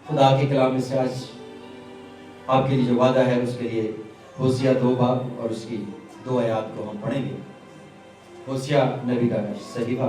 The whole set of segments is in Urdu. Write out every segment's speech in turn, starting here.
خدا کے کلام میں سے آج آپ کے لیے جو وعدہ ہے اس کے لیے ہوسیہ 2 باب اور اس کی 2 آیات کو ہم پڑھیں گے۔ ہوسیہ نبی کا صحیفہ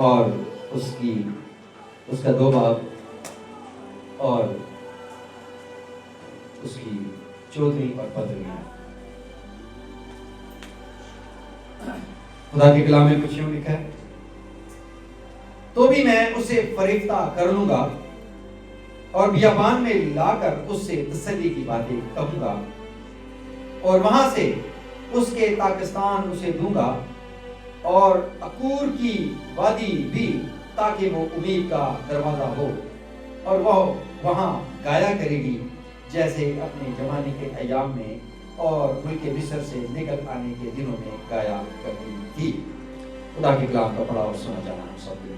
اور اس کا 2 باب اور اس کی 14ویں اور 15ویں آیت۔ خدا کے کلام میں کچھ یوں لکھا ہے، تو بھی میں اسے فریفتہ کر لوں گا اور بیابان میں لا کر اس سے تسلی کی باتیں کہوں گا، اور وہاں سے اس کے پاکستان اسے دوں گا اور عقور کی وادی بھی، تاکہ وہ امید کا دروازہ ہو، اور وہ وہاں گایا کرے گی جیسے اپنے جوانی کے ایام میں اور ملک مصر سے نکل آنے کے دنوں میں گایا کرتی تھی۔ خدا کے کلام کا پڑھا اور سنا جانا ہم سب کے لیے۔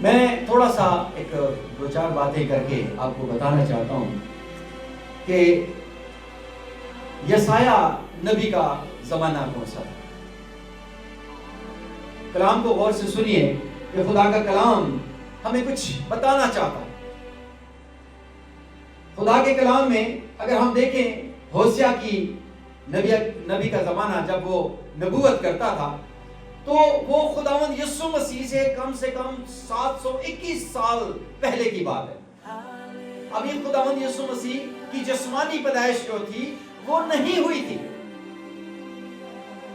میں تھوڑا سا ایک 2-4 باتیں کر کے آپ کو بتانا چاہتا ہوں کہ یسایہ نبی کا زمانہ کون سا تھا۔ کلام کو غور سے سنیے کہ خدا کا کلام ہمیں کچھ بتانا چاہتا ہے۔ خدا کے کلام میں اگر ہم دیکھیں ہوسیہ کی نبی کا زمانہ جب وہ نبوت کرتا تھا تو وہ خداوند یسوع مسیح سے کم 721 سال پہلے کی بات ہے۔ ابھی خداوند یسوع مسیح کی جسمانی پیدائش جو تھی وہ نہیں ہوئی تھی،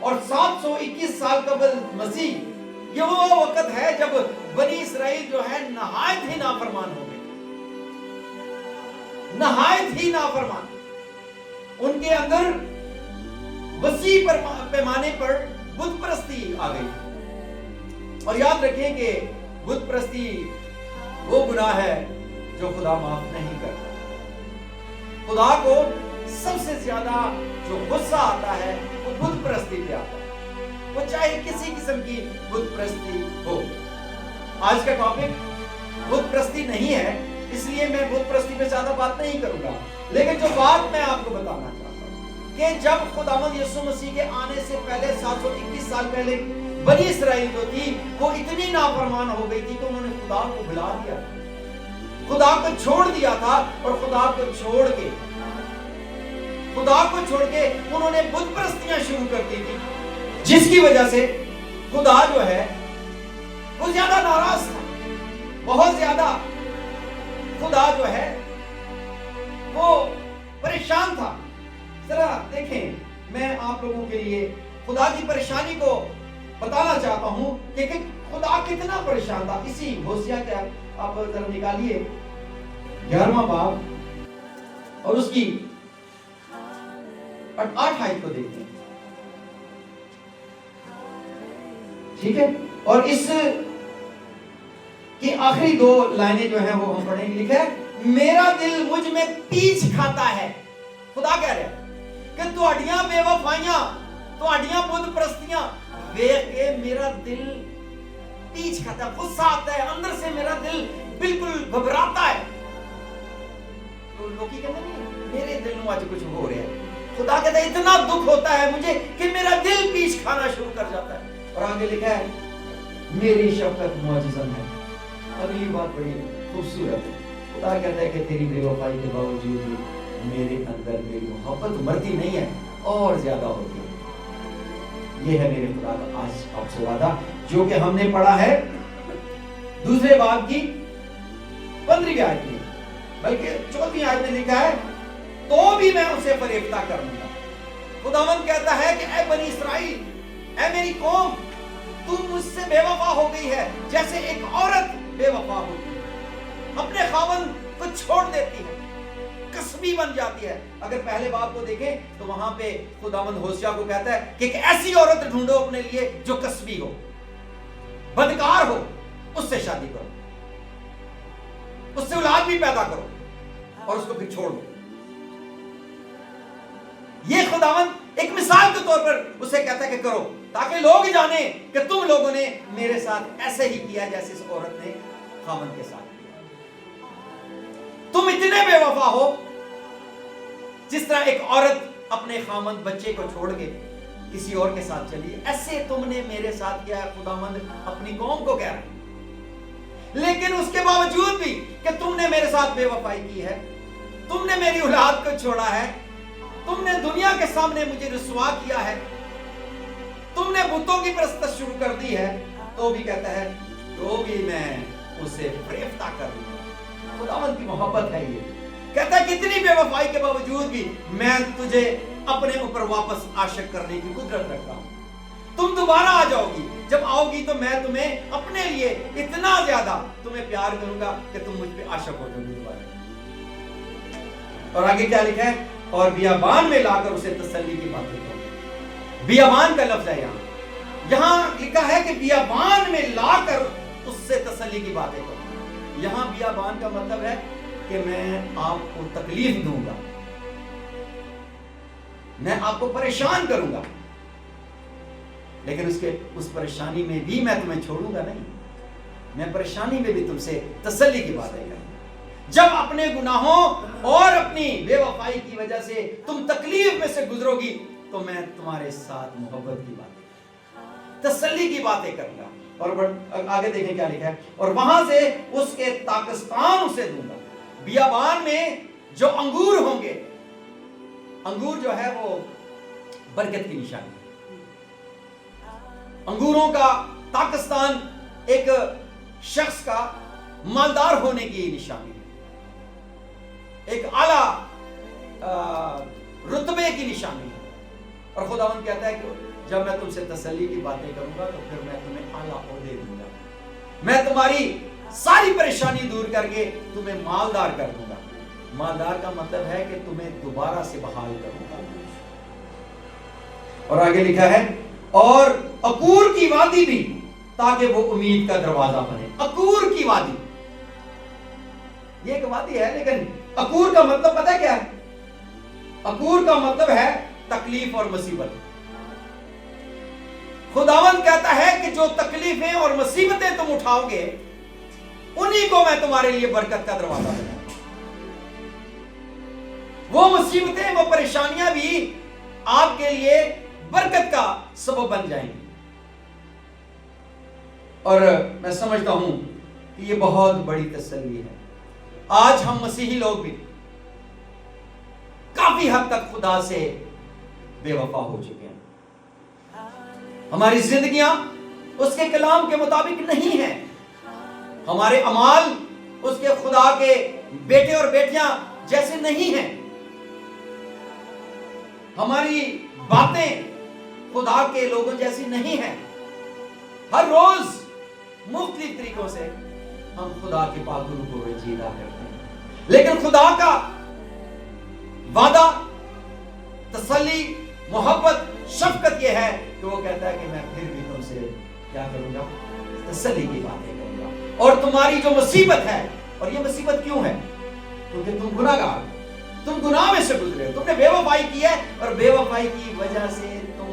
اور 721 سال قبل مسیح یہ وہ وقت ہے جب بنی اسرائیل جو ہے نہایت ہی نافرمان ہو گئے، نہایت ہی نافرمان۔ ان کے اندر وسیع پیمانے پر بت پرستی آ گئی، اور یاد رکھیں کہ بت پرستی وہ گناہ ہے جو خدا معاف نہیں کرتا۔ خدا کو سب سے زیادہ جو غصہ آتا ہے وہ بت پرستی پہ آتا ہے، وہ چاہے کسی قسم کی بت پرستی ہو۔ آج کا ٹاپک بت پرستی نہیں ہے، اس لیے میں بت پرستی پہ زیادہ بات نہیں کروں گا، لیکن جو بات میں آپ کو بتانا چاہتا ہوں کہ جب خداوند یسوع مسیح کے آنے سے پہلے 721 سال پہلے بنی اسرائیل جو تھی وہ اتنی نافرمان ہو گئی تھی کہ انہوں نے خدا کو بھلا دیا، خدا کو چھوڑ دیا تھا، اور خدا کو چھوڑ کے انہوں نے بت پرستیاں شروع کر دی تھی، جس کی وجہ سے خدا جو ہے وہ زیادہ ناراض تھا، بہت زیادہ خدا جو ہے وہ پریشان تھا۔ ذرا دیکھیں، میں آپ لوگوں کے لیے خدا کی پریشانی کو بتانا چاہتا ہوں کہ خدا کتنا پریشان تھا۔ اسی ہوسیہ کا آپ ذرا نکالیے 11واں باب اور اس کی 8 آیت کو دیکھتے ہیں، ٹھیک ہے؟ اور اس کی آخری 2 لائنیں جو ہیں وہ ہم پڑھیں گے۔ لکھا ہے میرا دل مجھ میں پیچ کھاتا ہے۔ خدا کہہ رہے ہیں کہ تہاڈیاں بے وفائیاں، تہاڈیاں بت پرستیاں دیکھ کے میرا دل پیچ کھاتا ہے، غصہ آتا ہے، اندر سے میرا دل بالکل گھبراتا ہے۔ تو لوگ کہتے ہیں میرے دل میں آج کچھ ہو رہا ہے۔ خدا کہتا ہے اتنا دکھ ہوتا ہے مجھے کہ میرا دل پیچ کھانا شروع کر جاتا ہے۔ اور آگے لکھا ہے میری شفقت معجزہ ہے۔ اگلی بات بڑی خوبصورت ہے۔ خدا کہتا ہے کہ تیری بے وفائی کے باوجود بھی میرے اندر میری محبت مرتی نہیں ہے، اور زیادہ ہوتی ہے۔ یہ ہے میرے خدا کا آج آپ سے وعدہ جو کہ ہم نے پڑھا ہے 2 باب کی 15ویں آیت میں، بلکہ 14ویں آیت میں لکھا ہے تو بھی میں اسے فریفتہ کروں گا۔ خداوند کہتا ہے کہ اے بنی اسرائیل، اے میری قوم، تم مجھ سے بے وفا ہو گئی ہے جیسے ایک عورت بے وفا ہوتی ہے، اپنے خاوند کو چھوڑ دیتی ہے، کسبی بن جاتی ہے۔ اگر پہلے باب کو دیکھیں تو وہاں پہ خداوند ہوسیہ کو کہتا ہے کہ ایک ایسی عورت ڈھونڈو اپنے لیے جو کسبی ہو، بدکار ہو، اس سے شادی کرو، اس سے اولاد بھی پیدا کرو، اور اس کو پھر چھوڑ دو۔ یہ خداوند ایک مثال کے طور پر اسے کہتا ہے کہ کرو، تاکہ لوگ جانیں کہ تم لوگوں نے میرے ساتھ ایسے ہی کیا جیسے اس عورت نے خاوند کے ساتھ کیا۔ تم اتنے بے وفا ہو جس طرح ایک عورت اپنے خاوند بچے کو چھوڑ کے کسی اور کے ساتھ چلی، ایسے تم نے میرے ساتھ کیا ہے۔ خداوند اپنی قوم کو کہہ رہا ہے لیکن اس کے باوجود بھی کہ تم نے میرے ساتھ بے وفائی کی ہے، تم نے میری اولاد کو چھوڑا ہے، تم نے دنیا کے سامنے مجھے رسوا کیا ہے، تم نے بتوں کی پرستش شروع کر دی ہے، تو بھی کہتا ہے تو بھی میں اسے فریفتہ کر دوں گا۔ خداوند کی محبت ہے یہ، کہتا ہے کتنی بے وفائی کے باوجود بھی میں تجھے اپنے اوپر واپس عاشق کرنے کی قدرت رکھتا ہوں۔ تم دوبارہ آ جاؤ گی، جب آؤ گی تو میں تمہیں اپنے لیے اتنا زیادہ تمہیں پیار کروں گا کہ تم مجھ پہ عاشق ہو جاؤ گی دوبارہ۔ اور آگے کیا لکھا ہے؟ اور بیابان میں لا کر اسے تسلی کی باتیں کرو۔ بیابان کا لفظ ہے یہاں لکھا ہے کہ بیابان میں لا کر اس سے تسلی کی باتیں کرو۔ یہاں بیابان کا مطلب ہے کہ میں آپ کو تکلیف دوں گا، میں آپ کو پریشان کروں گا، لیکن اس پریشانی میں بھی میں تمہیں چھوڑوں گا نہیں، میں پریشانی میں بھی تم سے تسلی کی باتیں کروں گا۔ جب اپنے گناہوں اور اپنی بے وفائی کی وجہ سے تم تکلیف میں سے گزرو گی تو میں تمہارے ساتھ محبت کی باتیں، تسلی کی باتیں کروں گا۔ اور آگے دیکھیں کیا لکھا ہے، اور وہاں سے اس کے تاکستان اسے دوں گا۔ بیابان میں جو انگور ہوں گے، انگور جو ہے وہ برکت کی نشانی ہے۔ انگوروں کا تاکستان ایک شخص کا مالدار ہونے کی نشانی ہے، ایک اعلیٰ رتبے کی نشانی ہے۔ اور خداوند کہتا ہے کہ جب میں تم سے تسلی کی باتیں کروں گا تو پھر میں تمہیں اعلیٰ عہدے دوں گا، میں تمہاری ساری پریشانی دور کر کے تمہیں مالدار کر دوں گا۔ مالدار کا مطلب ہے کہ تمہیں دوبارہ سے بحال کروں گا۔ اور آگے لکھا ہے اور عقور کی وادی بھی، تاکہ وہ امید کا دروازہ بنے۔ عقور کی وادی، یہ ایک وادی ہے، لیکن عقور کا مطلب پتہ کیا ہے؟ عقور کا مطلب ہے تکلیف اور مصیبت۔ خداوند کہتا ہے کہ جو تکلیفیں اور مصیبتیں تم اٹھاؤ گے انہی کو میں تمہارے لیے برکت کا دروازہ بناؤں گا۔ وہ مصیبتیں، وہ پریشانیاں بھی آپ کے لیے برکت کا سبب بن جائیں گی۔ اور میں سمجھتا ہوں کہ یہ بہت بڑی تسلی ہے۔ آج ہم مسیحی لوگ بھی کافی حد تک خدا سے بے وفا ہو چکے ہیں، ہماری زندگیاں اس کے کلام کے مطابق نہیں ہیں، ہمارے اعمال اس کے خدا کے بیٹے اور بیٹیاں جیسے نہیں ہیں، ہماری باتیں خدا کے لوگوں جیسی نہیں ہیں۔ ہر روز مختلف طریقوں سے ہم خدا کے پاک روح کو رنجیدہ کرتے ہیں، لیکن خدا کا وعدہ، تسلی، محبت، شفقت یہ ہے کہ وہ کہتا ہے کہ میں پھر بھی تم سے کیا کروں گا؟ تسلی کی باتیں کروں گا۔ اور تمہاری جو مصیبت ہے، اور یہ مصیبت کیوں ہے؟ کیونکہ تم گناہگار، تم گناہ میں سے گزرے، تم نے بے وفائی کی ہے، اور بے وفائی کی وجہ سے تم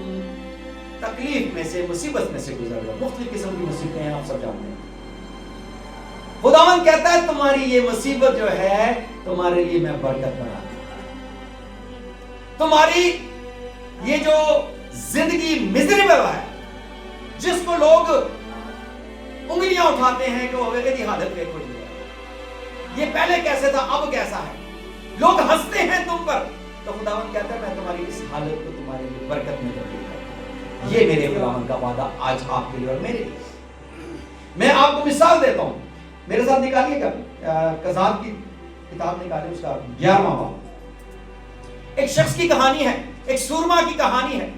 تکلیف میں سے، مصیبت میں سے گزر گئے۔ مختلف قسم کی مصیبتیں ہیں، آپ سب جانتے ہیں۔ خداوند کہتا ہے تمہاری یہ مصیبت جو ہے تمہارے لیے میں برکت بنا دوں، تمہاری یہ جو زندگی مزریبل ہے، جس کو لوگ انگلیاں اٹھاتے ہیں کہ وہ کی حالت دیکھو جی، یہ پہلے کیسے تھا اب کیسا ہے، لوگ ہنستے ہیں تم پر، تو خداوند کہتا ہے میں تمہاری اس حالت کو تمہارے لیے برکت میں تبدیل کرتا ہوں۔ یہ میرے خداوند کا وعدہ آج آپ کے لیے اور میرے لیے۔ میں آپ کو مثال دیتا ہوں، میرے ساتھ نکالیے گا قضات کی کتاب نکالیں، اس کا 11واں باب۔ ایک شخص کی کہانی ہے، ایک سورما کی کہانی ہے،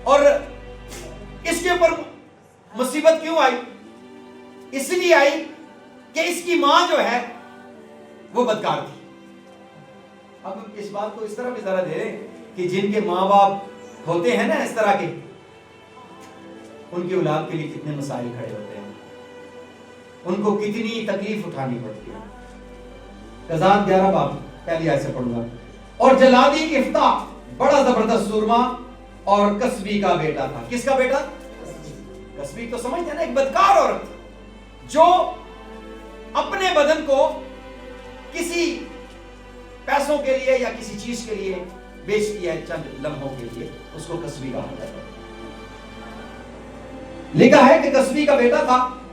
اور اس کے اوپر مصیبت کیوں آئی؟ اس لیے آئی کہ اس کی ماں جو ہے وہ بدکار تھی۔ اب اس بات کو اس طرح بھی ذرا دے رہے کہ جن کے ماں باپ ہوتے ہیں نا اس طرح کے، ان کی اولاد کے لیے کتنے مسائل کھڑے ہوتے ہیں، ان کو کتنی تکلیف اٹھانی پڑتی ہے۔ قضات 11 باب پہلی آیت سے پڑھوں گا۔ اور جلادی افتاح بڑا زبردست سورما اور کسبی کا بیٹا تھا۔ کس کا بیٹا؟ کسبی تو سمجھتے ہیں نا، ایک بدکار عورت جو اپنے بدن کو کسی پیسوں کے لیے یا کسی چیز کے لیے بیچتی ہے، چند لمحوں کے لیے، اس کو کسبی کہا جاتا ہے۔ لکھا ہے کہ کسبی کا بیٹا تھا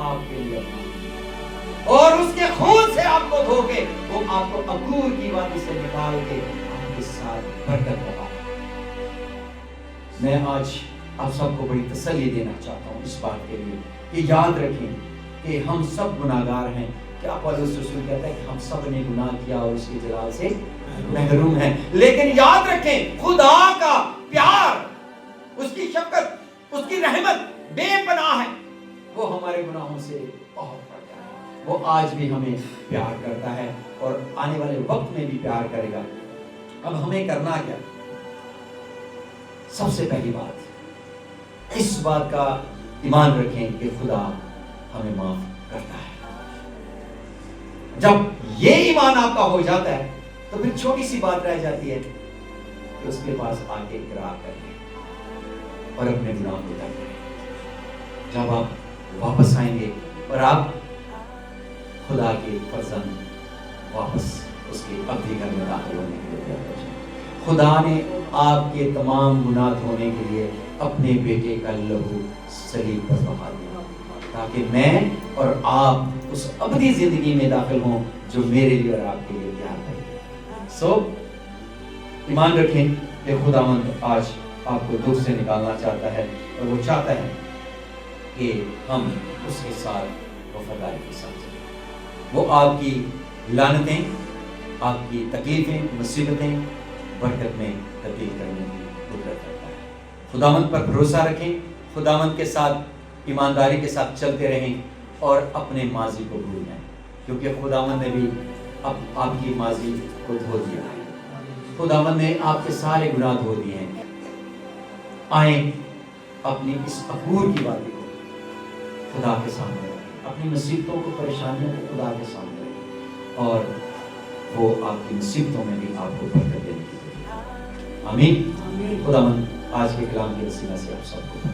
آپ کے لیے اور اس کے خون سے آپ کو دھو کے وہ آپ کو عقور کی وادی سے نکال کے آپ کے ساتھ برکت لگا۔ میں آج آپ سب کو بڑی تسلی دینا چاہتا ہوں اس بات کے لیے کہ یاد رکھیں کہ ہم سب گناہگار ہیں۔ کیا پولس رسول کہتا ہے کہ ہم سب نے گناہ کیا اور اس کے جلال سے محروم ہیں، لیکن یاد رکھیں خدا کا پیار، اس کی شفقت، اس کی رحمت بے پناہ ہے، وہ ہمارے گناہوں سے بہت بڑا ہے، وہ آج بھی ہمیں پیار کرتا ہے اور آنے والے وقت میں بھی پیار کرے گا۔ اب ہمیں کرنا کیا؟ سب سے پہلی بات اس بات کا ایمان رکھیں کہ خدا ہمیں معاف کرتا ہے۔ جب یہ ایمان آپ کا ہو جاتا ہے تو پھر چھوٹی سی بات رہ جاتی ہے کہ اس کے پاس آ کے اقرار کریں اور اپنے گناہ کو ترک کریں۔ جب آپ واپس آئیں گے اور آپ خدا کے فرزند واپس اس کے ابدی گھر میں داخل ہونے کے لیے تیار ہو جائیں۔ خدا نے آپ کے تمام گناہ دھونے کے لیے اپنے بیٹے کا لہو صلیب پر بہا دیا تاکہ میں اور آپ اس ابدی زندگی میں داخل ہوں جو میرے لیے اور آپ کے لیے تیار ہے۔ ایمان رکھیں کہ خداوند آج آپ کو دکھ سے نکالنا چاہتا ہے اور وہ چاہتا ہے کہ ہم اس کے ساتھ وفاداری کے ساتھ چلیں۔ وہ آپ کی لعنتیں، آپ کی تکلیفیں، مصیبتیں برکت میں تبدیل کرنے کی قدرت رکھتا ہے۔ خداوند پر بھروسہ رکھیں، خداوند کے ساتھ ایمانداری کے ساتھ چلتے رہیں اور اپنے ماضی کو بھول جائیں، کیونکہ خداوند نے بھی اب آپ کی ماضی کو دھو دیا ہے۔ خداوند نے آپ کے سارے گناہ دھو دیے ہیں۔ آئیں اپنی اس عقور کی وادی کو خدا کے سامنے رکھیں، اپنی مصیبتوں کو، پریشانیوں کو خدا کے سامنے رکھیں اور وہ آپ کی مصیبتوں میں بھی آپ کو برکت دینے کی ضرورت ہے۔ آمین۔ خداوند آج کے کلام کے وسیلہ سے آپ سب کو